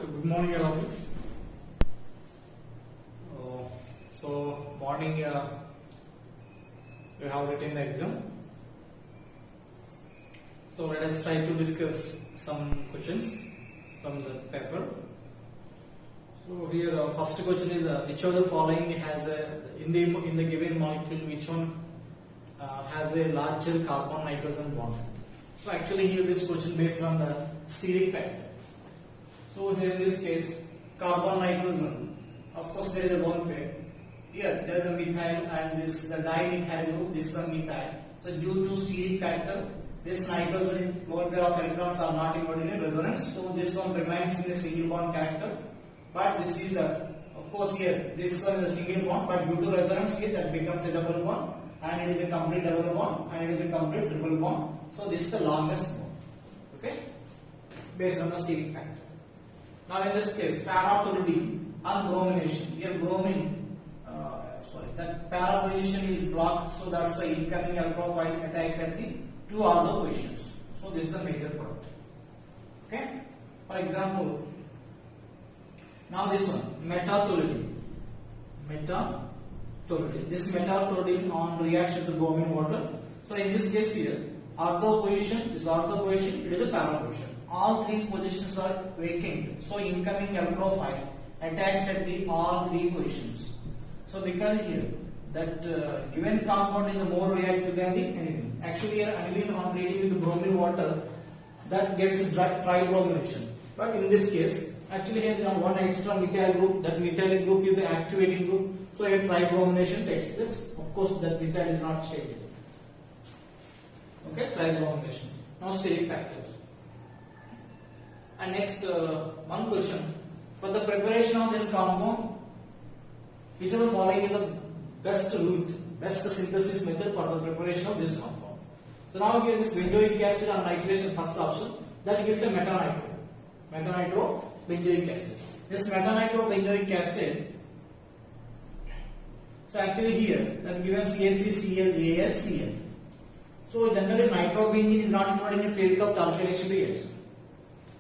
So good morning, all of you. Morning, we have written the exam. So let us try to discuss some questions from the paper. So here, first question is which of the following has in the given molecule, which one has a larger carbon nitrogen bond? So actually here this question based on the steric factor. So here in this case, carbon nitrogen, of course there is a bond pair. Here there is a methyl and this the dimethyl group, this one methyl. So due to steric factor, this nitrogen is lone pair of electrons are not involved in resonance. So this one remains in a single bond character. But this is of course here this one is a single bond, but due to resonance here that becomes a double bond, and it is a complete double bond, and it is a complete triple bond. So this is the longest bond. Okay, based on the steric factor. Now in this case, para-toluene and bromination. Here bromine, that para position is blocked, so that's the incoming alkophile attacks at the two ortho positions. So this is the major product. Okay. For example, now this one, metatoluene. This metatoluene on reaction to bromine water. So in this case here, ortho position, it is a para position. All three positions are vacant. So incoming alkophile attacks at the all three positions. So because here that given compound is more reactive than the aniline. Actually here aniline on reading with the bromine water that gets tribromination. But in this case, actually here one extra methyl group, that methyl group is the activating group. So here tribromination takes place. Of course that methyl is not stated. Okay, tribromination. Now steric factors. And next one question. For the preparation of this compound, which of the following is the best route, best synthesis method for the preparation of this compound? So now here this benzoic acid and nitration, first option, that gives a metanitro benzoic acid. This metanitro-benzoic acid, so actually here that given CH3Cl, Al, Cl. So generally nitrobenzene is not involved in a field of alkylation reaction.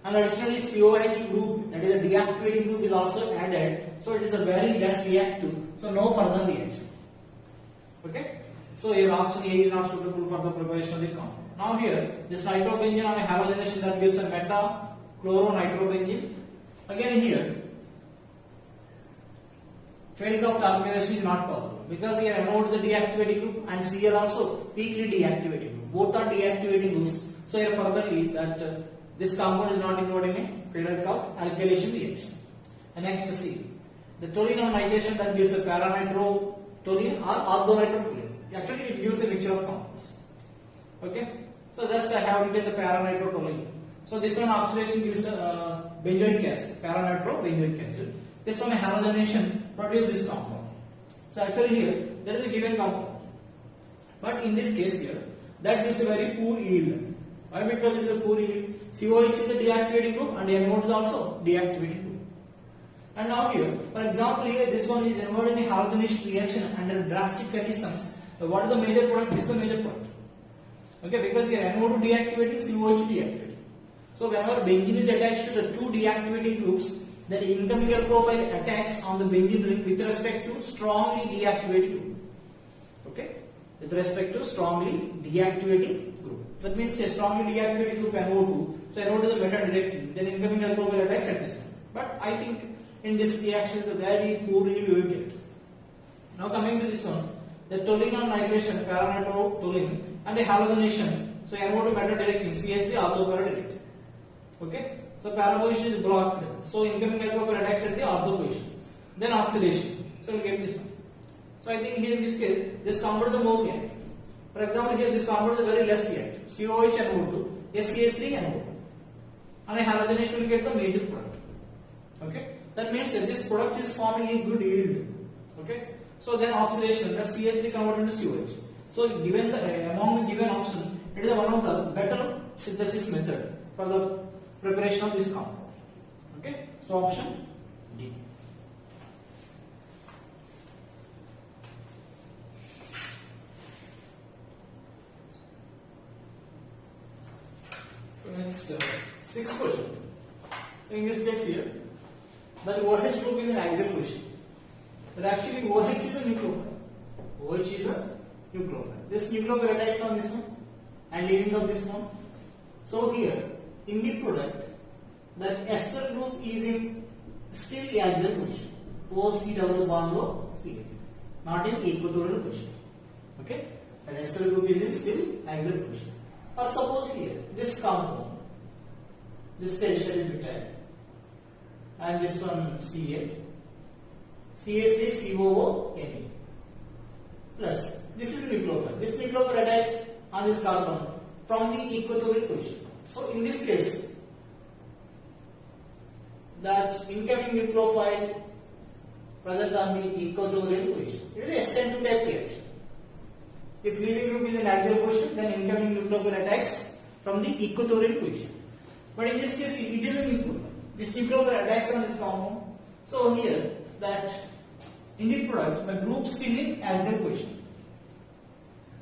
And additionally COH group, that is a deactivating group, is also added. So it is a very less reactive. So no further reaction. Okay. So here option A is not suitable for the preparation of the compound. Now here this nitrobenzene on a halogenation that gives a meta-chloronitrobenzene. Again here field of alkylation is not possible because here NO is the deactivating group and Cl also weakly deactivating group. Both are deactivating groups. So here furtherly that this compound is not involved in a field of alkylation reaction. And next C. The toluene on nitration that gives a para-nitrotoluene or orthonitropoluene. Actually it gives a mixture of compounds. Okay. So just I have written the para-nitrotoluene. So this one oxidation gives benzoic acid, para-nitro-benzoic acid. This one halogenation produces this compound. So actually here there is a given compound. But in this case here that gives a very poor yield. Why? Because it is a poor yield. COH is a deactivating group and NO is also deactivating group. And now here, for example, here this one is involved in a halogenation reaction under drastic conditions. So what is the major product? This is the major product. Okay, because here NO2 deactivating, COH deactivating. So whenever benzene is attached to the two deactivating groups, then incoming alkophile attacks on the benzene ring with respect to strongly deactivating group. Okay, with respect to strongly deactivating group. That means a strongly deactivating group NO2. So NO2 is a meta directing. Then incoming alkophile attacks at this one. But I think in this reaction is a very poor yield you will get. Now coming to this one, the toluene on nitration, para-nitrotoluene, and a halogenation. So NO2 meta directing, CH3 ortho para directing. Okay. So para position is blocked. So incoming alkophile attacks at the ortho position. Then oxidation. So we will get this one. So I think here in this case, this compound is more reactive. For example, here this compound is very less reactive. COH NO2, SCH3 NO2. And a halogenation will get the major product. Okay. That means that this product is forming a good yield. Okay. So then oxidation, that CH3 converted into COH. So given the among the given option, it is one of the better synthesis method for the preparation of this compound. Okay. So option D. So next sixth question. So in this case here, that OH group is an axial position. But actually OH is a nucleophile. OH is a nucleophile. This nucleophile attacks on this one and leaving up this one. So here in the product, that ester group is in still axial position. OC double bond O CH, not in equatorial position. Okay, and ester group is in still axial position. Or suppose here this compound, this tertiary butyl, and this one Ca, CaCOO plus this is nucleophile. This nucleophile attacks on this carbon from the equatorial position. So in this case, that incoming nucleophile present on the equatorial position. It is a SN2 type reaction. If leaving group is in axial position, then incoming nucleophile attacks from the equatorial position. But in this case, it is a nucleophile. This nucleophile attacks on this compound. So here, that in the product, the group still in axial position.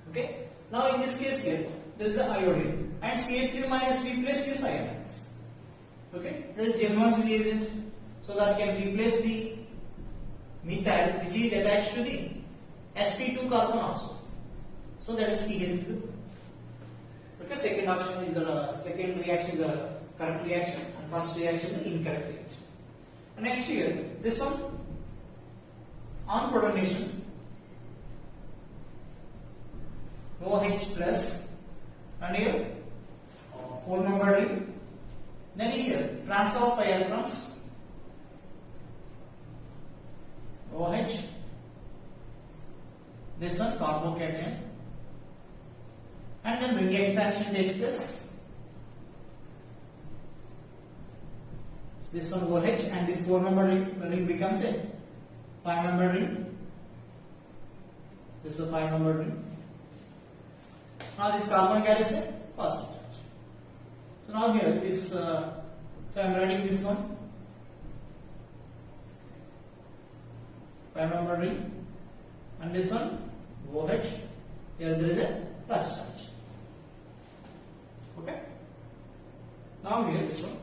Okay. Now in this case here, there is the iodine, and CH3 minus replace this ionize. Okay. It is German's reagent, so that can replace the methyl which is attached to the sp2 carbon also. So that is CH3. Okay. Second option is the second reaction is the correct reaction, and first reaction is the incorrect reaction. And next here, this one on protonation, OH plus, and here 4-membered ring. Then here transfer of pi electrons, OH, this one carbocation, and then ring expansion takes place. This one OH and this 4-membered ring becomes a 5-membered ring. This is a 5-membered ring. Now this carbon carries a positive charge. So now here is, so I am writing this one, 5-membered ring, and this one OH, here there is a plus charge. Okay. Now here this one.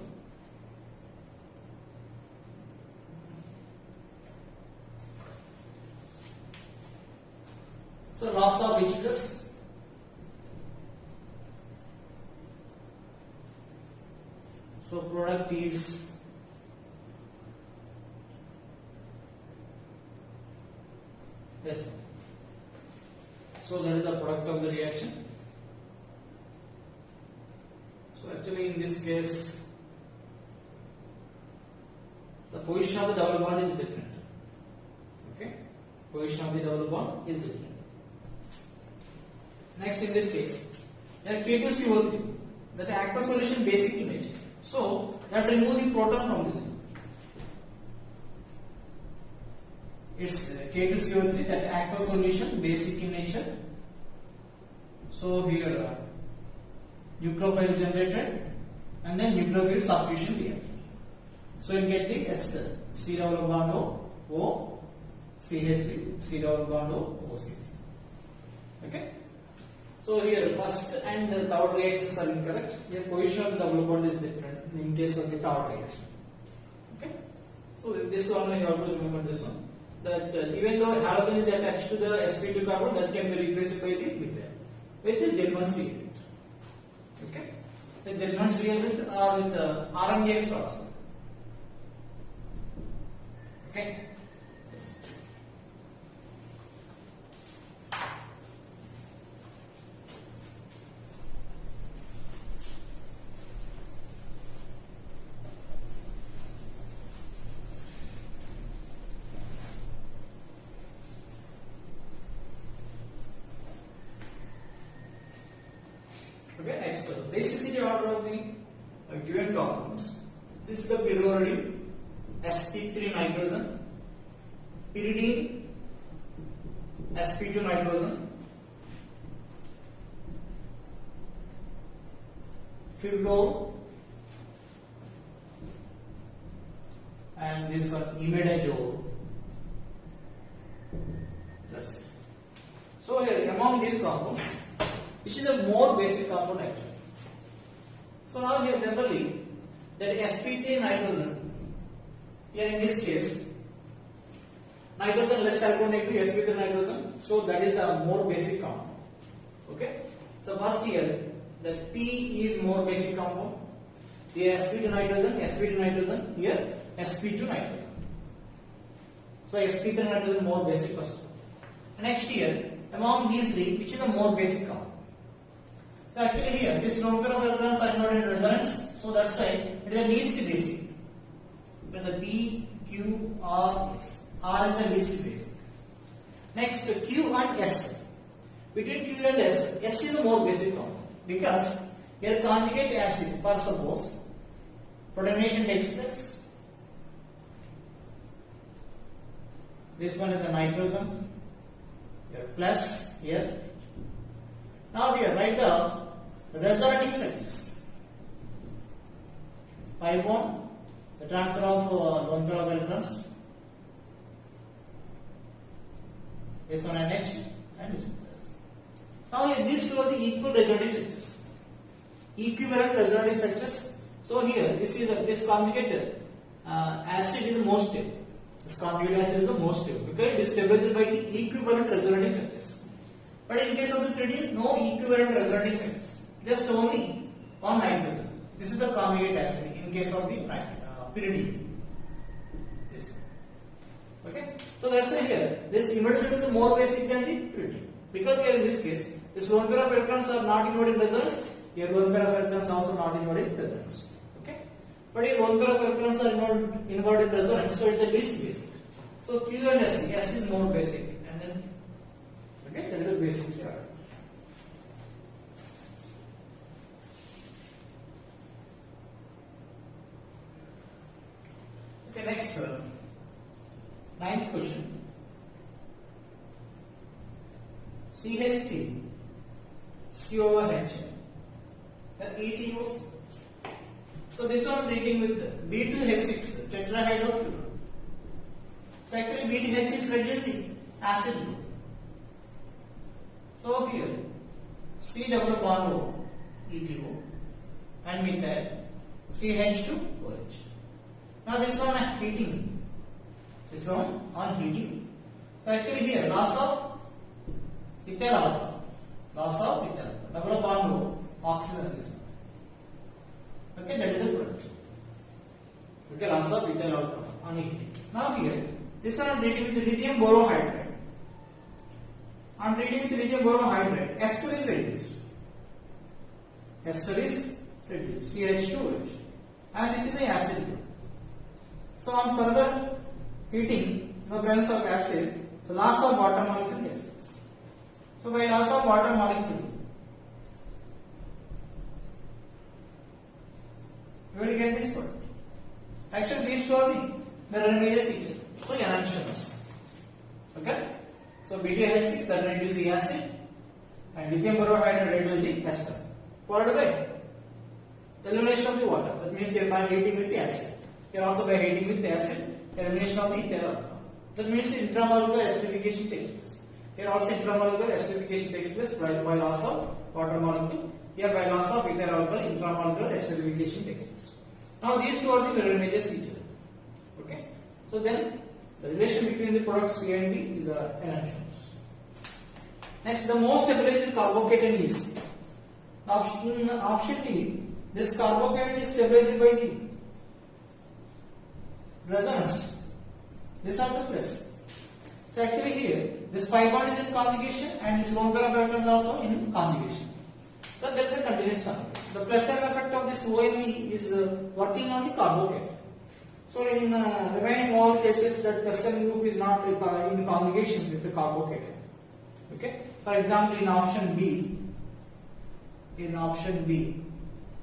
So loss of H plus, so product is this one. So that is the product of the reaction. So actually in this case, the position of the double bond is different. Okay, position of the double bond is different. Next, in this case, K2CO3, that aqueous solution basic in nature. So, that remove the proton from this. It's K2CO3, that aqueous solution basic in nature. So here nucleophile generated, and then nucleophile substitution reaction. So you get the ester, C double bond O CH3, C double bond O CH3. Okay. So here first and the third reactions are incorrect. Here position of the double bond is different in case of the third reaction. Okay. So this one you have to remember this one, that even though halogen is attached to the sp2 carbon, that can be replaced by the methyl with the German's reagent. Okay. The German's reagent are with the RMDX also. Okay. Okay, next basicity order of the given compounds. This is the pyridine, sp3 nitrogen, pyridine, sp2 nitrogen, fibro, and this one imidazole. That's it. So here among these compounds, which is a more basic compound actually. So now here generally that sp3 nitrogen Here in this case, nitrogen less alcohol negative sp3 nitrogen, so that is a more basic compound. Okay, so first here that P is more basic compound. Here sp2 nitrogen, here sp2 nitrogen. So sp3 nitrogen more basic first. Next here, among these three, which is a more basic compound? So actually here, this lone pair of electrons are not in resonance, so that's why it is the least basic. Because the P, Q, R, S. R is the least basic. Next, Q and S. Between Q and S, S is the more basic compound. Because here conjugate acid, for suppose, protonation takes place. This one is the nitrogen. Here plus here. Now here write the resonating structures. Pi bond, the transfer of lone pair of electrons. This one and H and this one plus. Now here these two are the equal resonating structures. Equivalent resonating structures. So here this conjugate acid is the most stable. This conjugate acid is the most stable because it is stabilized by the equivalent resonating structures. But in case of the pyridine, no equivalent resonating structures. Just only one nitrogen. This is the conjugate acid in case of the pyridine. This. Okay. So that's why here this imidazole is more basic than the pyridine. Because here in this case, this lone pair of electrons are not involved in resonance. Here lone pair of electrons are also not involved in resonance. Okay. But here lone pair of electrons are involved in resonance, so it is the least basic. So Q and S, S is more basic, and then okay, that is the basic here. Okay, next ninth question. CH3 COOH the ETOs. So this one treating with B2H6 tetrahydrofluoride. So actually B2H6 reduces the acid group. So here C double bond O ETO and with that CH2OH. Now this one heating. This one on heating. So actually here loss of ethyl alcohol. Loss of ethyl. Double bond O oxygen. Okay, that is the product. Okay, loss of ethyl alcohol on heating. Now here this one I am treating with lithium borohydride. I am treating with lithium borohydride. Ester is reduced. Ester is reduced. CH2OH. And this is the acid group. So on further heating the presence of acid, so loss of water molecule takes place. So by loss of water molecule, you will get this product. Actually these two are the mirror images each other. So enantiomers. Okay. So BDH6 that reduces the acid and lithium borohydride reduces the ester. Followed by elimination of the water. That means here by heating with the acid. Here also by heating with the acid, elimination of the ethyl alcohol. That means the intramolecular esterification takes place. Here also intramolecular esterification takes place by loss of water molecule. Here by loss of ethyl alcohol, intramolecular esterification takes place. Now these two are the mirror images each other. Okay. So then the relation between the products C and D is enantiomers. Next, the most stabilized carbocation is in option D. This carbocation is stabilized by the resonance. These are the plus. So actually here this pi bond is in conjugation and this lone pair of electrons also in conjugation. So there is a continuous conjugation. The plus M effect of this OMe is working on the carbocation. So in remaining all cases that plus M group is not in conjugation with the carbocation. Okay. For example, in option B,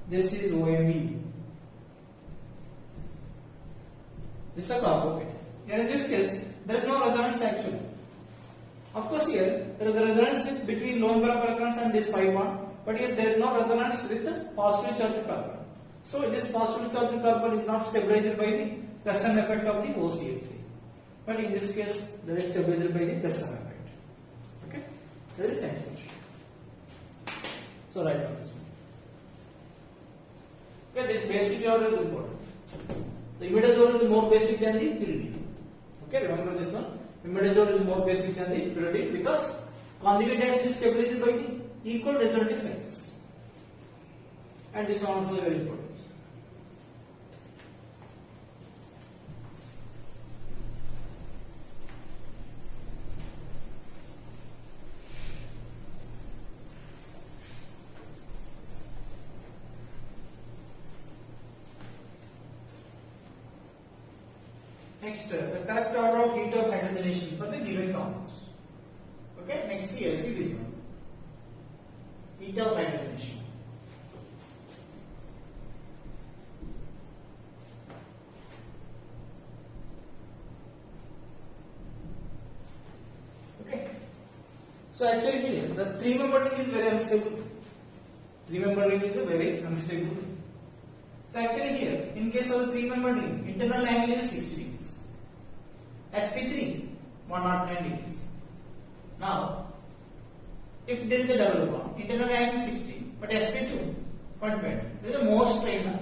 this is OMe. This is a carbocation. Here in this case, there is no resonance actually. Of course, here there is a resonance between lone pair of electrons and this pi bond, but here there is no resonance with the positive charged carbon. So this positive charged carbon is not stabilized by the plus M effect of the OCH3. But in this case, there is stabilized by the plus M effect. Okay, that is the 10th question. So write down this one. Okay, this basic order is important. The imidazole is more basic than the pyridine. Okay, remember this one. Imidazole is more basic than the pyridine because conjugate acid is stabilized by the equal resulting sites. And this one also very important. Next, the correct order of heat of hydrogenation for the given compounds. Okay, next here, see this one. Heat of hydrogenation. Okay, so actually here, the 3-member ring is very unstable. 3-member ring is a very unstable ring. So actually here, in case of the 3-member ring, internal angle is 60 degrees. sp3 109 degrees. Now, if there is a double bond, internal angle is 60, but sp2 120. There is a more strain now.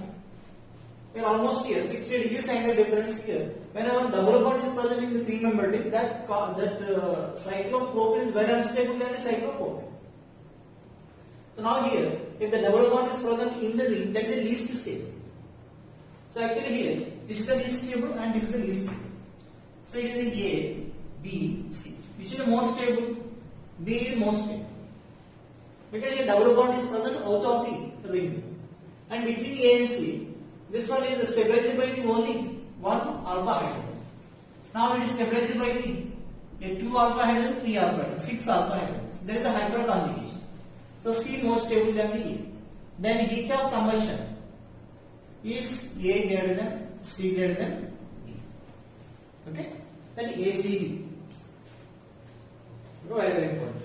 We are almost here, 60 degrees angle difference here. Whenever double bond is present in the 3-member ring, that cyclopropene is very unstable than the cyclopropene. So now here, if the double bond is present in the ring, that is the least stable. So actually here, this is the least stable and this is the least stable. So it is A, B, C. Which is the most stable? B is most stable. Because a double bond is present out of the ring. And between A and C, this one is stabilized by the only one alpha hydrogen. Now it is stabilized by the 2 alpha hydrogen, 3 alpha hydrogen, 6 alpha hydrogens. There is a hyperconjugation. So C more stable than the A. Then heat of combustion is A greater than C greater than B. Okay? Then ACB. Very, very important.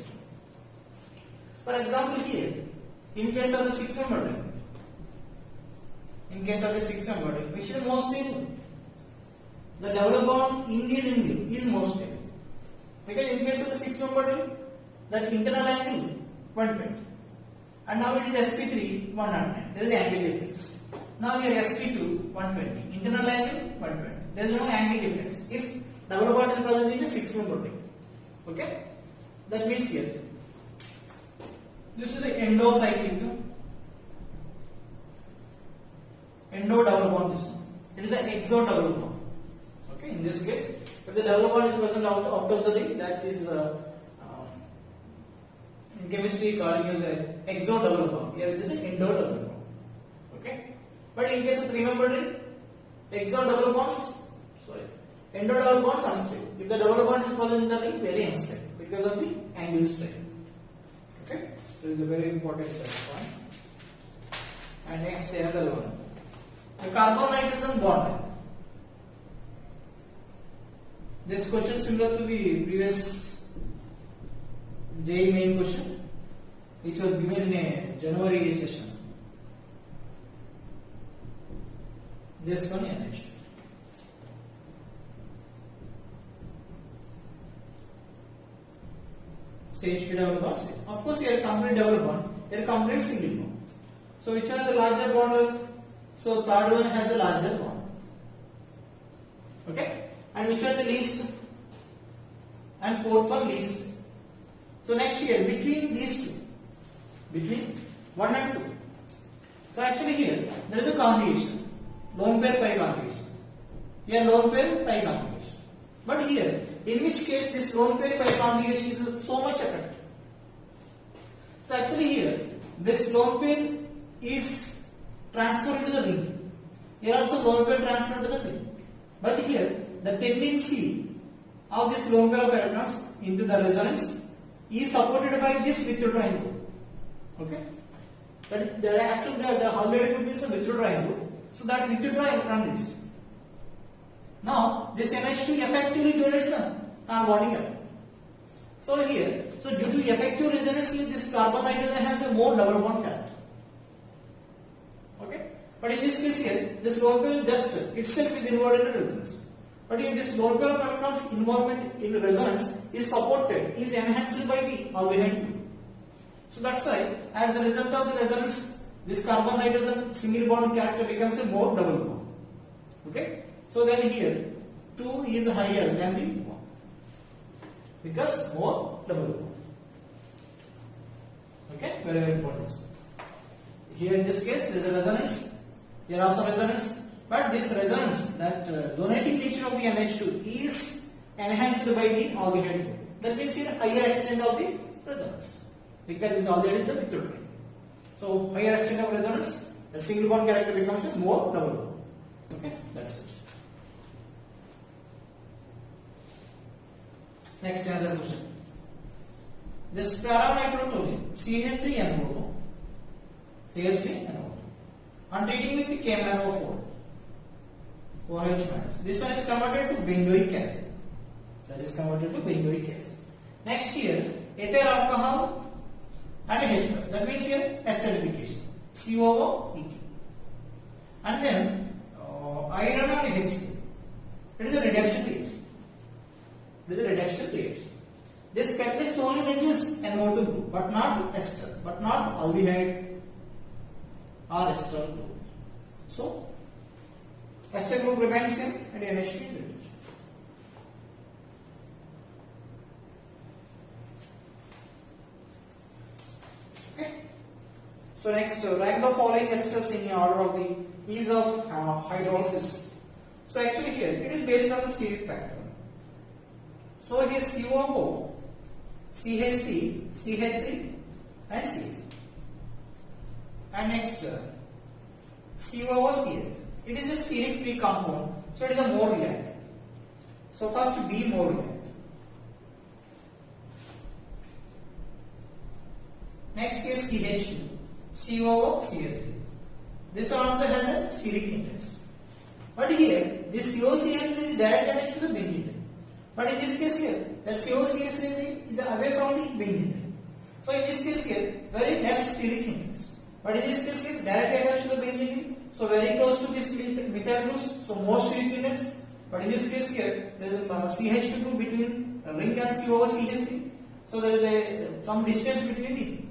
For example, here, in case of the 6-member ring, which is the most stable? The double bond in the ring is most stable. Because in case of the 6-member ring, that internal angle 120. And now it is sp3 109. There is the angle difference. Now here sp2 120. Internal angle 120. There is no angle difference. If double bond is present in the 6-member ring. Okay? That means here, this is the endocyclic, endo double bond this one. It is an exo double bond. Okay? In this case, if the double bond is present out of the ring, that is in chemistry calling as an exo double bond. Here it is an endo double bond. Okay? But in case of 3-member ring, exo double bonds, endo double bonds unstable. If the double bond is present in the ring, very unstable because of the angle strain. Okay? This is a very important point. And next, another one. The carbon-nitrogen bond. This question is similar to the previous JEE main question, which was given in a January session. This one and next. Stage 2 double bonds. Of course, here a complete double bond, here a complete single bond. So which one has a larger bond length? So third one has a larger bond. Okay? And which one is the least? And fourth one least. So next here, between these two, between 1 and 2. So actually here, there is a conjugation. Lone pair pi conjugation. Here lone pair pi conjugation. But here, in which case this lone pair pi conjugation is so much effective. So actually here, this lone pair is transferred to the ring. Here also lone pair transferred to the ring. But here, the tendency of this lone pair of electrons into the resonance is supported by this withdrawing group. Okay? But the already group is the withdrawing group. So that withdraw electron density. Now, this NH2 effectively donates the bonding electron. So here, so due to effective resonance, this carbon nitrogen has a more double bond character. Okay? But in this case here, this lone pair just itself is involved in resonance. But if this lone pair of electrons involvement in resonance is supported, is enhanced by the aldehyde group. So that's why, as a result of the resonance, this carbon nitrogen single bond character becomes a more double bond. Okay, so then here 2 is higher than the 1 because more double bond. Okay, very very important. Here in this case there is a resonance, here also resonance, but this resonance, that donating nature of the NH2 is enhanced by the aldehyde group. That means here higher extent of the resonance because this aldehyde is a pictogramma. So higher extent of resonance, the single bond character becomes a more double bond. Okay, that's it. Next, another question. This para-nitrotoluene CH3NO2, CH3NO2. On treating with the KMnO4, OH minus. This one is converted to benzoic acid. That is converted to benzoic acid. Next here, ethyl alcohol and H. That means here esterification. COO-ET. And then iron and HCl. It is a reduction reaction. It is a reduction reaction. This catalyst only reduces NO2 group, but not ester, but not aldehyde or ester group. So ester group remains same and NH2 is reduced. Okay. So next, rank the following esters in order of the ease of hydrolysis. So actually here it is based on the steric factor. So here COO, CH3, CH3 and CH3. And next COO-CH. It is a steric free compound, so it is a more reactant. So first B more reactant. Next is CH2, COO-CH3. This one also has a steric intensity. But here this COCH3 is direct attached to the benzene. But in this case here, that COCH3 is away from the benzene. So in this case here, very less steric intensity. But in this case here, directly attached to the benzene, so very close to this methyl groups, so more steric units. But in this case here, there is a CH2 group between ring and COO-CH3. So there is some distance between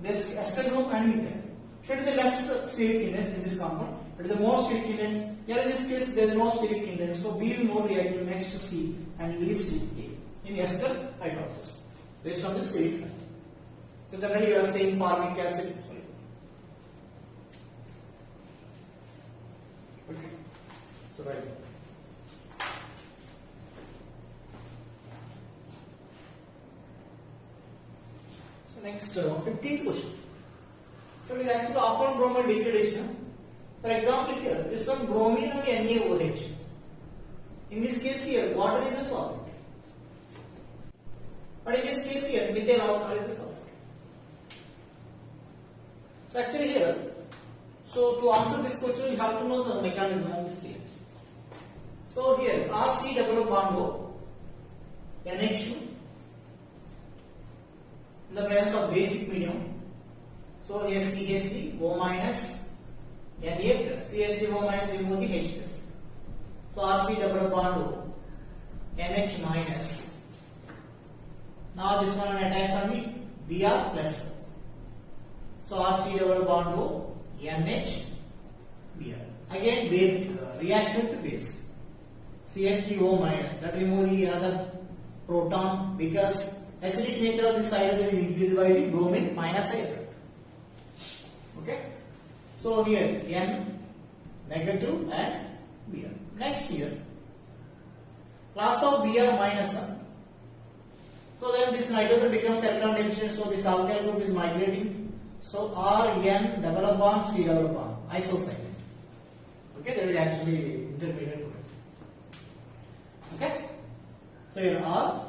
this ester group and methyl. So it is a less steric units in this compound. It is the more steric units. Here in this case, there is no steric units. So B is more reactive next to C and least A in ester hydrolysis based on the steric factor. So generally you are saying formic acid. Okay. So right. So next 15th question. So it is actually often bromide degradation. For example here, this one bromine and NaOH. In this case here, water is the solvent. But in this case here, methyl alcohol is the solvent. So actually here, so to answer this question, you have to know the mechanism of this reaction. So here, RC double bond O, NH2, in the presence of basic medium. So here CH3, O minus, Na plus, CH3, O minus, remove the H plus. So RC double bond O, NH minus. Now this one attacks on the Br plus. So RC double bond O, NH, Br. Again base, reaction with base. CH3O minus, that remove the another proton because acidic nature of this hydrogen is increased by the bromine minus A effect. Okay. So here N negative and Br. Next here, class of Br minus R. So then this nitrogen becomes electron deficient, so this alkyl group is migrating. So R, N, double bond, C double bond, isocyclic. Okay, that is actually intermediate group. Okay, so here R,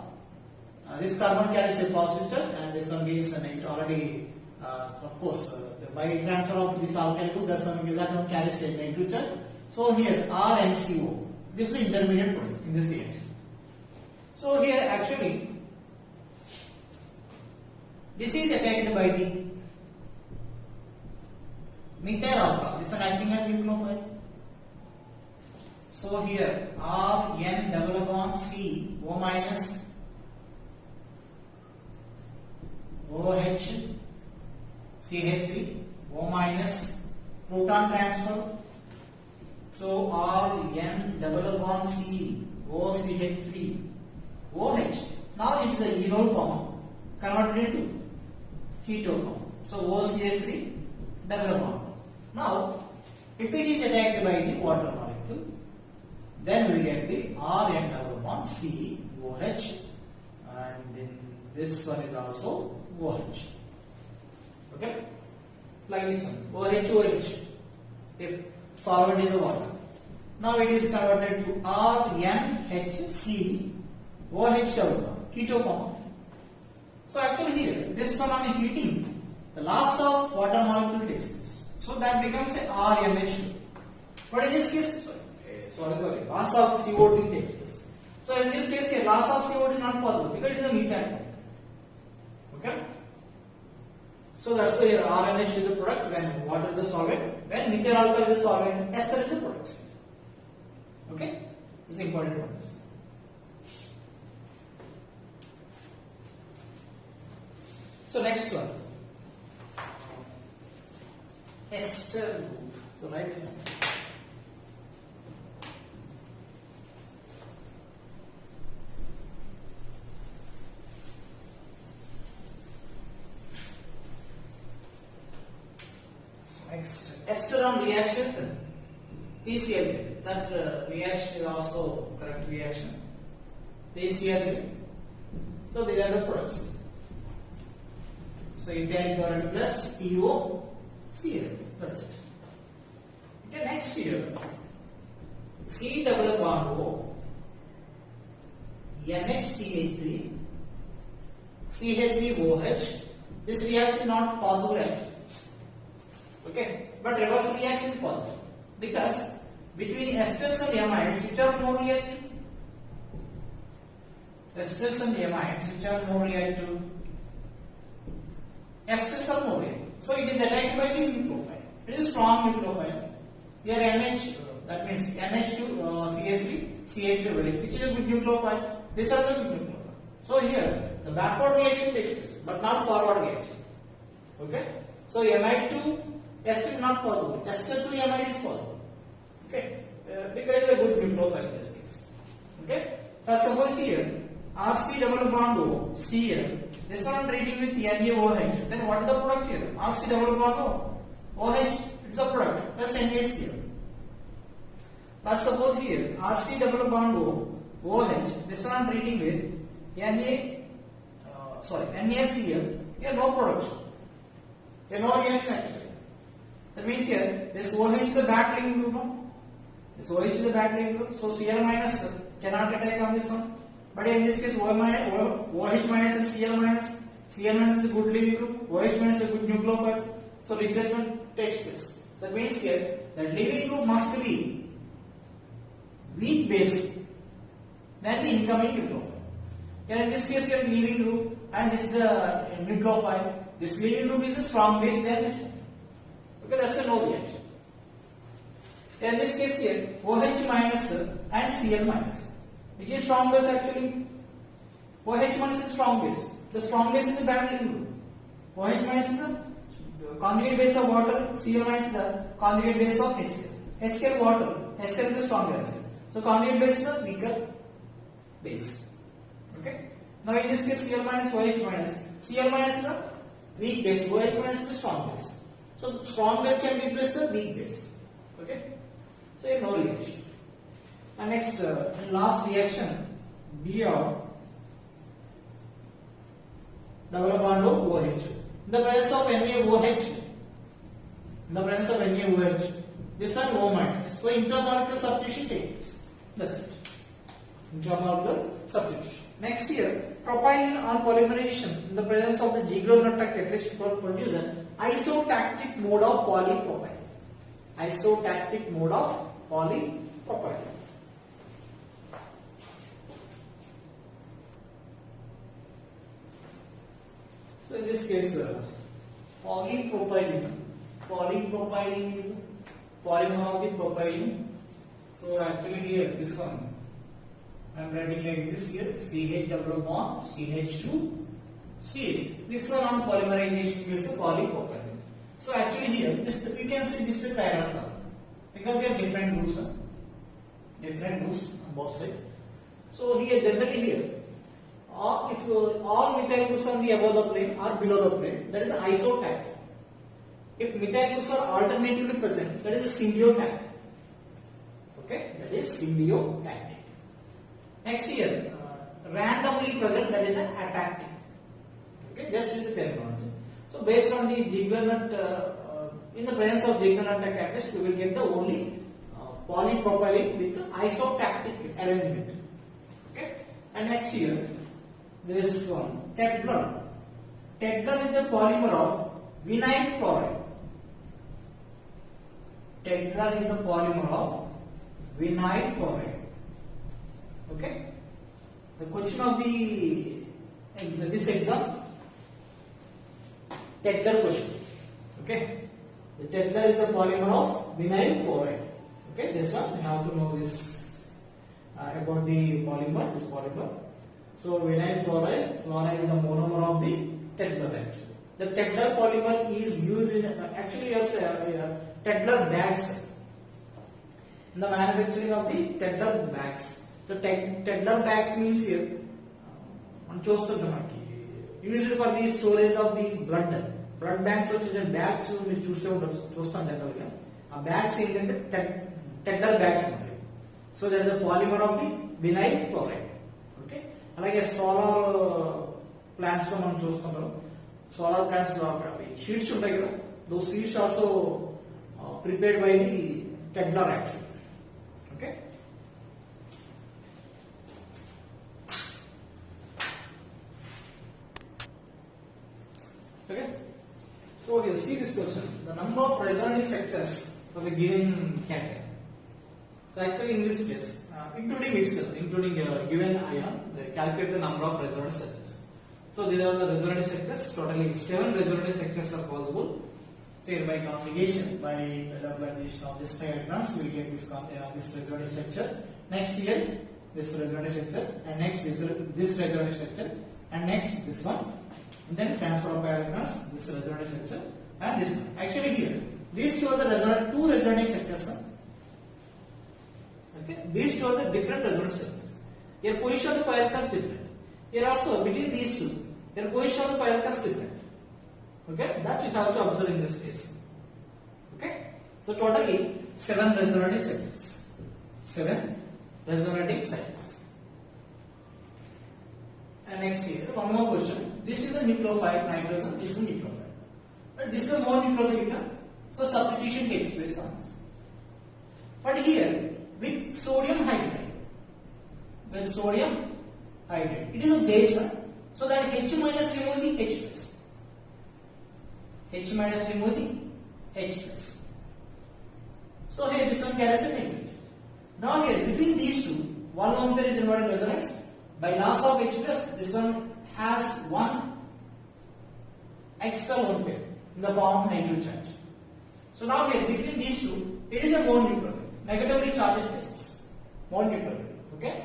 this carbon carries a positive charge and this one gives a negative already. So of course, by transfer of this alkyl group, that one carries a negative charge. So here R and CO, this is the intermediate product in this reaction. So here actually, this is attacked by the methyl alcohol. This one acting as nucleophile. So here R, N, double bond, C, O minus, OH, CH3, O minus, proton transfer, So Rn double bond C OCH3 OH. Now it is a enol form converted into ketone form. So OCH3 double bond. Now if it is attacked by the water molecule, then we get the Rn double bond C OH, and then this one is also OH. Okay, like this one OH. If solvent is a water, now it is converted to RnHC OH double bond keto form. So actually here this one on heating, the loss of water molecule takes place, so that becomes a RnH2. But in this case, loss of CO2 takes place. So in this case here, loss of CO2 is not possible because it is a methane. Okay. So that's why here RNH is the product when water is the solvent, when methyl alcohol is the solvent, ester is the product. Okay, this is important one. So next one, ester group. So write this one. Next, ester on reaction PCl. That reaction is also correct reaction. PCl. So these are the products. So ethyl chloride plus POCl. That's it. Okay, next here, C double bond O NHCH3 CH3OH. This reaction is not possible actually. Okay, but reverse reaction is possible because between esters and amides, which are more reactive? Esters and amides, which are more reactive? Esters are more reactive. So it is attacked by the nucleophile. It is a strong nucleophile. Here NH, that means NH2 CH3 CH3OH, which is a good nucleophile. These are the good nucleophile. So here the backward reaction takes place, but not forward reaction. Okay, so amide to ester is not possible. Ester to amide is possible. Okay, because it is a good nucleophile in this case. Okay, suppose here RC double bond O Cl. This one treating with NaOH. Then what is the product here? RC double bond O OH. It's a product plus NaCl. But suppose here RC double bond O OH. This one treating with NaCl. Here no production. Here no reaction actually. That means here this OH is the bad linking group. This OH is the bad linking group. So Cl minus cannot attack on this one. But in this case OH minus and Cl minus. Cl minus is the good linking group. OH minus is a good nucleophile. So replacement takes place. That means here that leaving group must be weak base than the incoming nucleophile. Here in this case here leaving group and this is the nucleophile. This leaving group is the strong base than this one. Okay, that's a no reaction. In this case here, OH minus and Cl minus. Which is strong base actually? OH minus is strong base. The strong base is the bad linking group. OH minus is the conjugate base of water. Cl minus is the conjugate base of HCl. HCl water. HCl is the stronger acid. So conjugate base is the weaker base. Okay. Now in this case Cl minus OH minus. Cl minus is the weak base. OH minus is the strong base. So strong base can replace the weak base. Okay. So you have no reaction. And next, last reaction, B of double bond of OH. In the presence of NaOH, this one O minus. So intermolecular substitution takes place. That's it. Intermolecular substitution. Next here, propylene on polymerization in the presence of the Ziegler-Natta catalyst produce an isotactic mode of polypropylene. Isotactic mode of polypropylene. So in this case, polypropylene is polymer of the propylene. So actually here this one I am writing like this here, CH double bond CH2 CH. This one on polymerization is a polypropylene. So actually here this we can see this is the chiral carbon. because they are different groups, different groups on both sides. So here generally here, if all methyl groups on the above the plane or below the plane, that is the isotactic. If methyl groups are alternatively present, that is the symbiotactic. Okay, that is symbiotactic. Next here, randomly present, that is an atactic. Okay, just use the terminology. So based on the Ziegler-Natt, in the presence of Ziegler-Natt catalyst, we will get the only polypropylene with the isotactic arrangement. Okay, and next here, this one, Tedlar. Tedlar is the polymer of vinyl chloride. Tedlar is the polymer of vinyl chloride. Okay, the question of this exam, Tedlar question. Okay, the Tedlar is the polymer of vinyl chloride. Okay, this one you have to know this about the polymer. This polymer. So vinyl chloride is the monomer of the Tedlar actually. The Tedlar polymer is used in actually as Tedlar bags. In the manufacturing of the Tedlar bags. The Tedlar bags means here used for the storage of the blood bags వచ్చే bags మీరు చూసే చూస్తాం general గా ఆ bags ఏంటంటే Tedlar bags ఉంటాయి. So that is the polymer of the vinyl chloride. Okay, అలాగే solar plants లో మనం చూస్తున్నాం. సోలార్ ప్లాంట్స్ లో షీట్స్ ఉంటాయి కదా, those sheets also prepared by the Tedlar actually. Okay, okay, so here see this question, the number of resonating structures for the given cation. So actually in this case, including itself, including given ion, calculate the number of resonating structures. So these are the resonating structures. Totally 7 resonating structures are possible. So here by combination, by combination of this diagrams, we get this resonating structure. Next here, this resonating structure, and next this resonating structure, and next this one. And then transfer of diagrams, this resonating structure, and this one. Actually here, these two are the two resonating structures. Okay, these two are the different resonance structures. Here position of the pile is different. Here also between these two, here position of the pile is different. Okay, that you have to observe in this case. Okay, so totally 7 resonating structures. 7 resonating structures. And next here, one more question. This is the nucleophile nitrogen. This is the nucleophile. But this is the more nucleophilic. So substitution takes place on this. But here, with sodium hydride, it is a base, so that H minus remove the H plus. H minus remove the H plus. So here this one carries a negative. Now here between these two, one lone pair is involved in resonance. By loss of H plus, this one has one extra lone pair in the form of negative charge. So now here between these two, it is a more nucleophile. Negatively charged spaces, more nucleophile. Okay,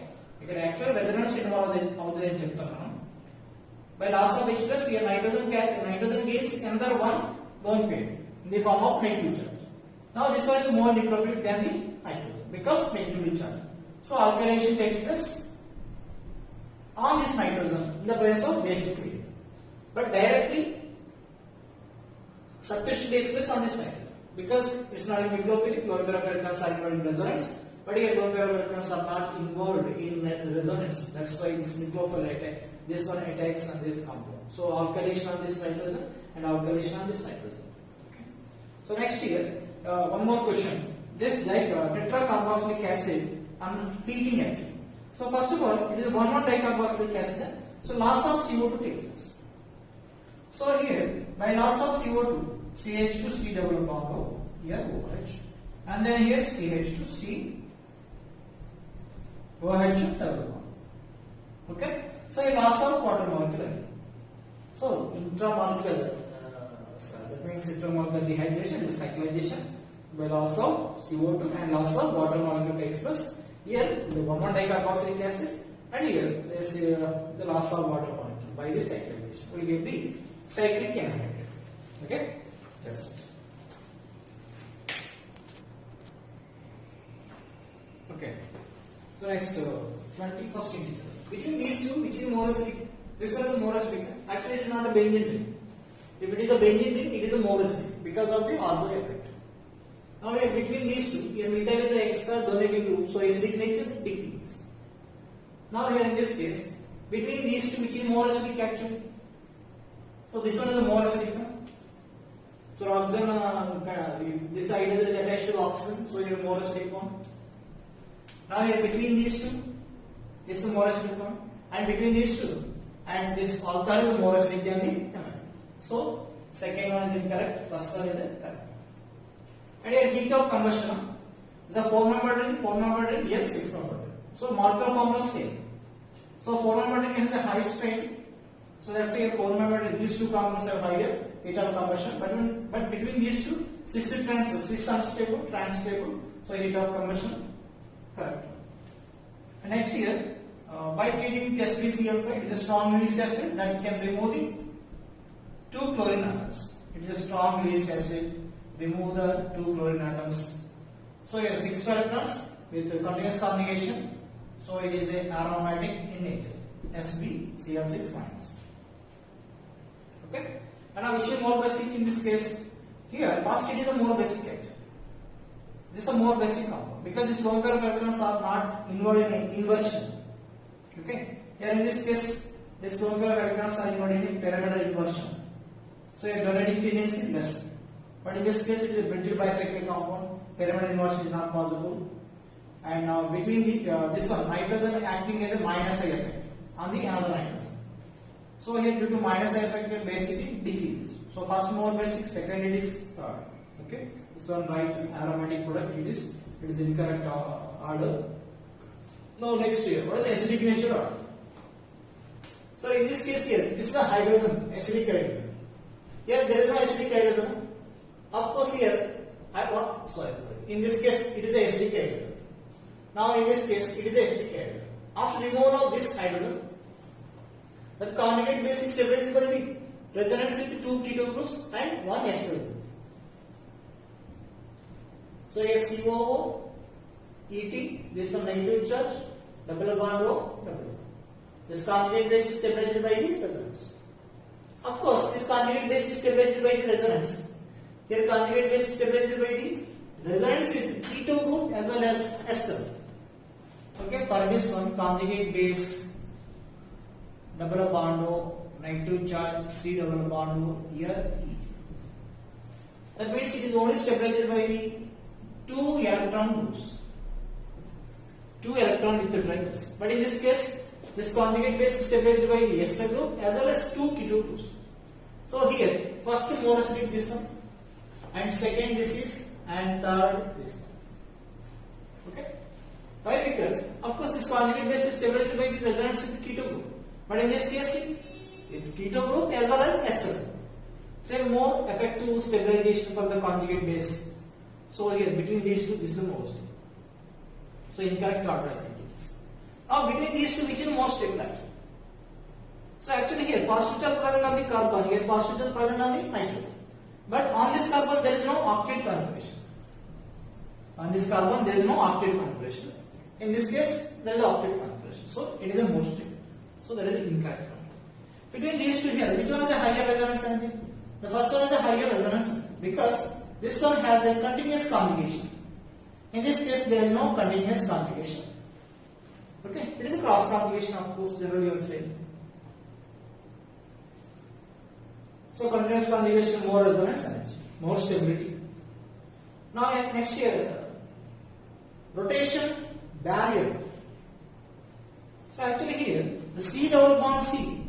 ఇక్కడ actual resonance అవుతుంది అని చెప్తున్నాను. By loss of H plus, here nitrogen gains another one lone pair in the form of negative charge. Now this one is more nucleophilic than the nitrogen because negatively charged. So alkylation takes place on this nitrogen in the presence of basic medium, but directly substitution takes place on this nitrogen because it's not a nucleophilic. Lone pair of electrons are involved in resonance, but here lone pair of electrons are not involved in resonance. That's why this nucleophile attack, this one attacks on this compound. So alkylation on this nitrogen and alkylation on this nitrogen. Okay. So next here, one more question. This tetracarboxylic acid, I'm heating actually. So first of all, it is a 1,1 dicarboxylic acid. So loss of CO2 takes place. So here, by loss of CO2, CH2C double bond of here OH, and then here CH2C OH double bond. Okay. So a loss of water molecule. So intramolecular, that means intramolecular dehydration is cyclization by loss of CO2 and loss of water molecule takes place. Here the 1,1 dicarboxylic acid, and here this the loss of water molecule by this cyclization. We will get the cyclic anhydride. Okay, that's it. Okay. So next, 21st integer. Between these two, which is more acidic? This one is more acidic. Actually, it is not a benzene ring. If it is a benzene ring, it is a more acidic because of the ortho effect. Now here between these two, here methyl is the extra donating group, so acidic nature decreases. Now here in this case, between these two, which is more acidic actually? So this one is a more acidic one. So oxygen, this hydrogen is attached to oxygen, so here more acidic one. Now here between these two, this is more acidic one, and between these two, and this alcohol is more acidic than the amine. So second one is incorrect, first one is correct. And here heat of combustion is a 4-membered ring, here 6-membered ring. So molecular formula is same. So 4-membered ring has a high strain. So let's say 4-membered ring, these two compounds have higher heat of combustion, but between these two, cis unstable, transtable. So heat of combustion correct. And next here, by treating with SbCl5, it is a strong Lewis acid that can remove the 2 chlorine atoms. It is a strong Lewis acid. Remove the 2 chlorine atoms. So here 6 electrons with continuous conjugation. So it is a aromatic in nature. SbCl6 minus. Okay. And now which is more basic in this case? Here first it is a more basic actually. This is a more basic compound because these lone pair of electrons are not involved in inversion. Okay. Here in this case, this lone pair of electrons are involved in pyramidal inversion. So your donating tendency is less. But in this case, it is a bridged bicyclic compound. Pyramidal inversion is not possible. And now between this one, nitrogen acting as a minus I effect on the another nitrogen. So here due to minus I effect, the basicity decreases. So first more basic, second it is third. Okay. This one right aromatic product. It is incorrect order. Now next here, what is the acidic nature order? So in this case here, this is a hydrogen, acidic hydrogen. Here there is no acidic hydrogen. Of course here, in this case it is a acidic hydrogen. Now in this case it is a acidic hydrogen. After removal of this hydrogen, the conjugate base is stabilized by the resonance with 2 keto groups and 1 ester group. So here COO, ET, this is a negative charge, double bond O, double. This conjugate base is stabilized by the resonance. Of course, this conjugate base is stabilized by the resonance. Here conjugate base is stabilized by the resonance with keto group as well as ester. Okay, for this one, conjugate base, double bond O, negative charge, C double bond O, here E. That means it is only stabilized by the 2 electron groups. 2 electron with the tribes. But in this case, this conjugate base is stabilized by the ester group as well as 2 keto groups. So here, first more acidic this one, and second this is, and third this one. Okay? Why? Because of course this conjugate base is stabilized by the resonance with the keto group. But in this case, it's keto group as well as ester group. So more effective stabilization for the conjugate base. So here between these two, this is the most. So incorrect order I think it is. Now between these two, which is the most stable actually? So actually here positive charge present on the carbon, here positive charge present on the nitrogen. But on this carbon there is no octet configuration. On this carbon there is no octet configuration. In this case there is octet configuration. So it is the most stable. So that is the incorrect one. Between these two here, which one is the higher resonance energy? The first one is the higher resonance energy because this one has a continuous conjugation. In this case, there is no continuous conjugation. Okay, it is a cross conjugation, of course, generally you will say. So, continuous conjugation, more resonance energy, more stability. Now, next here, rotation barrier. So, actually, here, the C double bond C,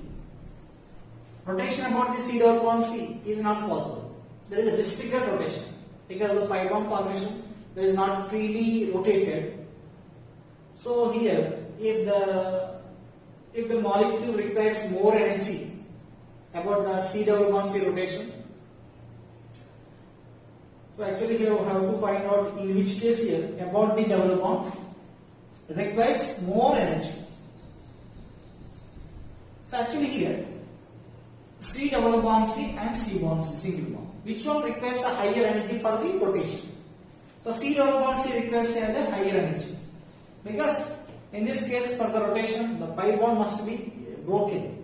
rotation about the C double bond C is not possible. There is a restricted rotation because of the pi bond formation. There is not freely rotated. So here, if the molecule requires more energy about the C double bond C rotation, so actually here we have to find out in which case here about the double bond requires more energy. So actually here C double bond C and C bond C single bond. Which one requires a higher energy for the rotation? So C double bond C requires as a higher energy. Because in this case, for the rotation, the pi bond must be broken.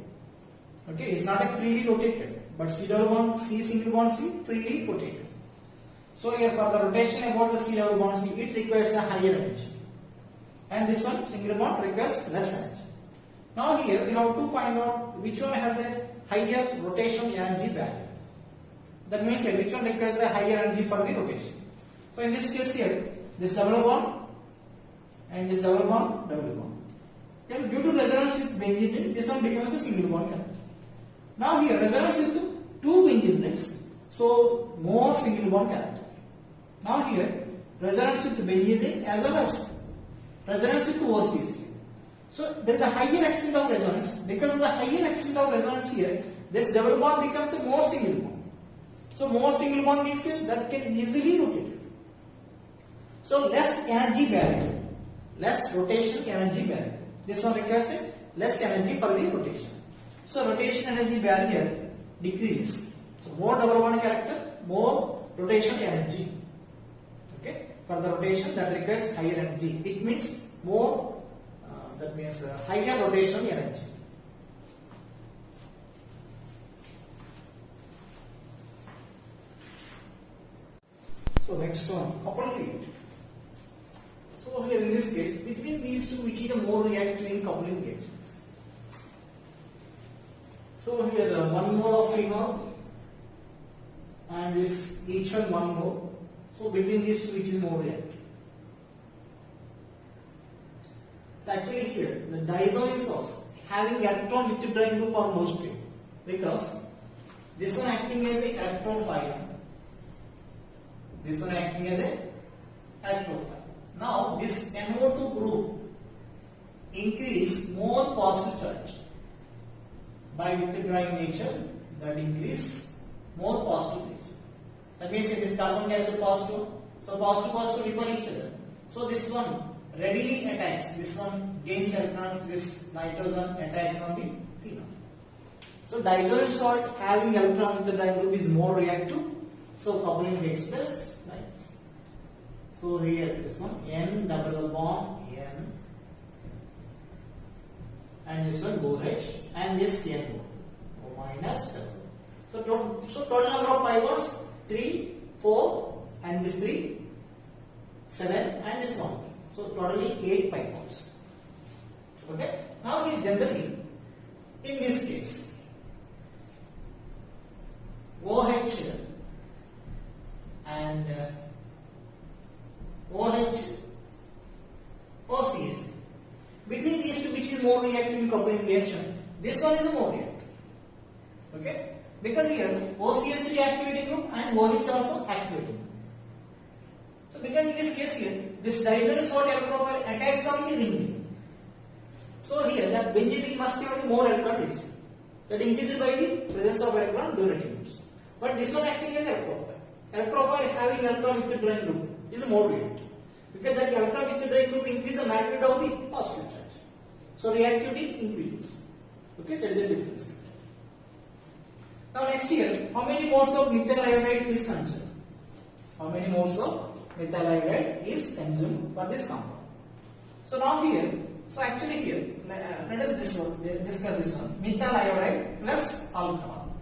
Okay, it's not a freely rotated, but C double bond C single bond C freely rotated. So here for the rotation about the C double bond C, it requires a higher energy, and this one single bond requires less energy. Now here we have to find out which one has a higher rotation energy value. That means which one requires a higher energy for the rotation. So in this case here, this double bond and this double bond. Then due to resonance with benzene ring, this one becomes a single bond current. Now here resonance with two benzene rings, so more single bond current. Now here resonance with benzene ring as well as resonance with OCS. So there is a higher extent of resonance. Because of the higher extent of resonance here, this double bond becomes a more single bond. So more single bond means here that can easily rotate. So less energy barrier, less rotation energy barrier. This one requires a less energy for the rotation. So rotation energy barrier decreases. So more double bond character, more rotation energy. Okay, for the rotation that requires higher energy. It means more. That means higher rotation energy. So next one, coupled reagent. So here in this case, between these two, which is a more reactive in coupling reactions? So here 1 mole of phenol and this each one 1 mole. So between these two, which is more reactive? So actually here the diazoline salts having electron withdrawing group are most stable, because this one acting as a electrophile, this one acting as a electrophile. Now this NO2 group increase more positive charge by withdrawing nature, that increase more positive nature. That means in this carbon gas is positive, so positive repel each other. So this one readily attacks, this one gains electrons, this nitrogen attacks on the phenol. So diazoline salt having electron with the diene group is more reactive, so coupling takes place like this. So here this one N double bond N and this one OH and this N O minus double. So total number of pi bonds 3, 4 and this 3, 7 and this 1. So totally 8 pi bonds. Okay. Now we generally, in this case, OH and OH, OCS. Between these two, which is more reactive in coupling reaction? This one is more reactive. Okay. Because here OCS3 activating group and OH also activating group. So because in this case here, this diazoline salt electrophile attacks on the ring. So here that benzene ring must have more electron density. That increased by the presence of electron donating groups. But this one acting as electrophile. Electrophile having electron withdrawing group is more reactive. Because that electron withdrawing group increases the magnitude of the positive charge. So reactivity increases. Okay, that is the difference. Now next here, how many moles of methyl iodide is consumed? How many moles of methyl iodide is consumed for this compound? So now here, so actually here, let us discuss this one. Methyl iodide plus alcohol.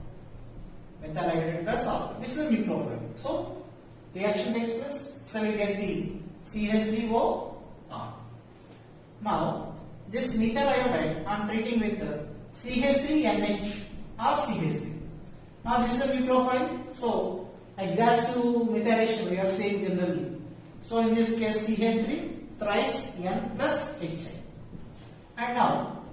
Methyl iodide plus alcohol. This is a nucleophile. So reaction takes place. So we get the CH3O. Now this methyl iodide I am treating with CH3NH or CH3. Now this is a nucleophile. So exhaust to methylation we are saying generally. So in this case CH3 thrice N plus HI. And now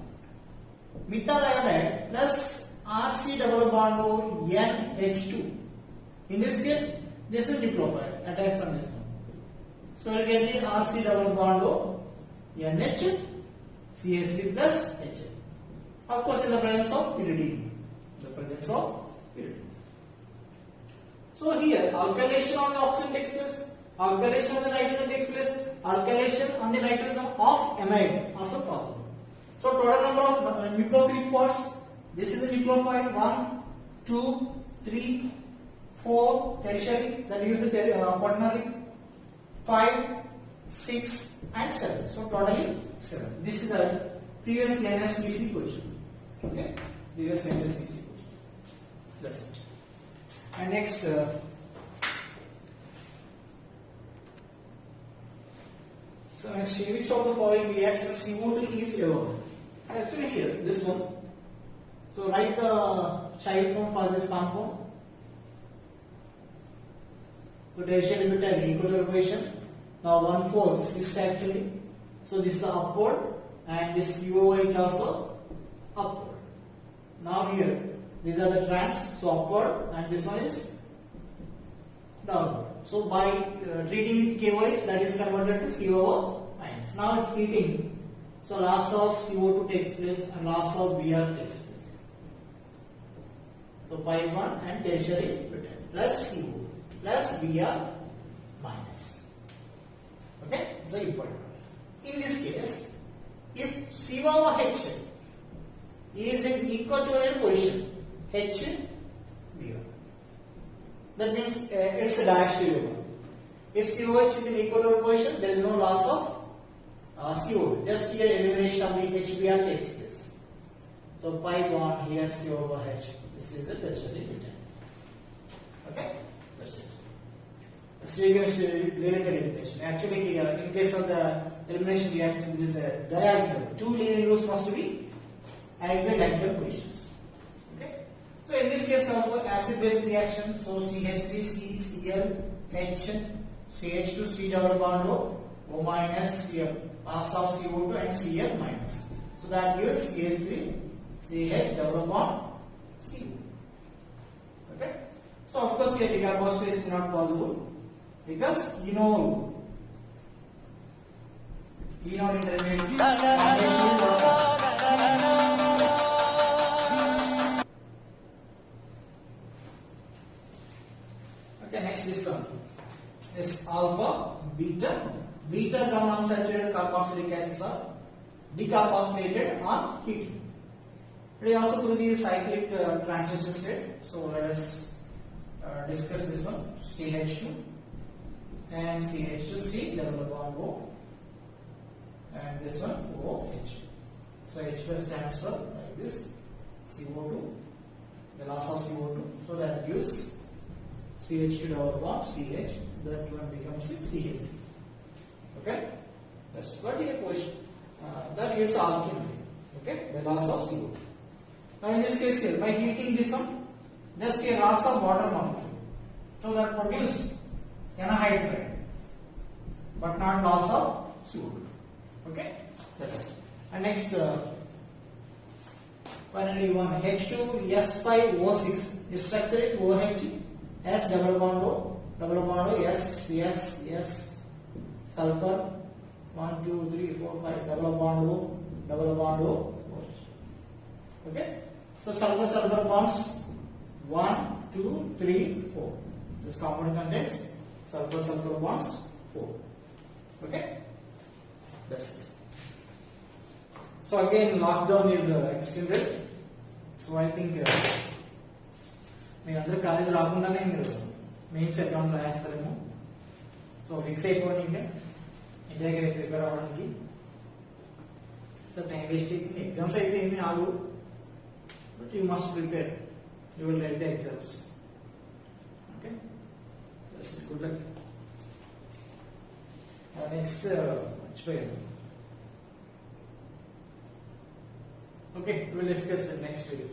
methyl iodide plus RC double bond O NH2. In this case, this is nucleophile attacks on this one. So we'll get the RC double bond O NH CH3 plus HI. Of course, in the presence of pyridine. So here, alkylation on the oxygen takes place, alkylation on the nitrogen takes place, alkylation on the nitrogen of amide also possible. So total number of nucleophilic pods. This is the nucleophile 1, 2, 3, 4 tertiary, that is the quaternary, 5, 6 and 7. So totally 7. This is the previous NSEC question. Okay, previous NSEC question. That's it. And next, so next, which of the following reactions CO2 is ever? Actually here, this one. So write the child form for this compound. So tertiary butyl equatorial position. Now 1,4 cis actually. So this is the upward and this COOH also upward. Now here these are the trans, so upward, and this one is downward. So by treating with KOH, that is converted to COO minus. Now heating, so loss of CO2 takes place and loss of Br takes place. So pipe 1 and tertiary butyl plus CO plus Br minus. Okay, so important. In this case, if COOH is in equatorial position, H Br, that means it's a dashed one. If COH is in equatorial position, there is no loss of CO2. Just here elimination of the HBr takes place. So pipe 1 here COOH. This is the tertiary butyl. Okay, that's it. So you can limited elimination. Actually, here in case of the elimination reaction, there is a diaxial. Two leaving groups must be axial angle positions. Okay. So in this case also acid-base reaction. So CH3CCl H CH2 C double bond O minus Cl. Loss of CO2 and Cl minus. So that gives CH3 CH double bond Cu. Okay. So of course here decarboxylation is not possible because enol intermediate. Okay, next this one is alpha, beta. Beta unsaturated carboxylic acids are decarboxylated on heating. We also through the cyclic transition state. So let us discuss this one. CH2 and CH2C double bond O, and this one OH. So H plus stands for like this CO2, the loss of CO2. So that gives CH2 double bond CH. That one becomes CH3. Okay, that's what is the question. That gives alkene. Okay, the loss of CO2. Now in this case here, by heating this one, just a loss of water molecule. So that produce anhydride, but not loss of CO2. Okay, that's it. And next, finally one H2S5O6. Its structure is OH S double bond O S sulfur 1 2 3 4 5 double bond O OH. Okay, so sulfur bonds 1 2 3 4. This compound contains sulfur bonds 4. Okay, that's it. So again, lockdown is extended. So I think మీ అందరూ college రాకుండానే మీరు mains exams రాస్తారేమో. So fix అయిపోయి ఇంకా ఇంటి దగ్గర prepare అవ్వడానికి. So time waste exams అయితే ఏమి ఆగు, but you must prepare. You will write the exams. Okay, good luck. Next మర్చిపోయాను. Okay, will discuss next video.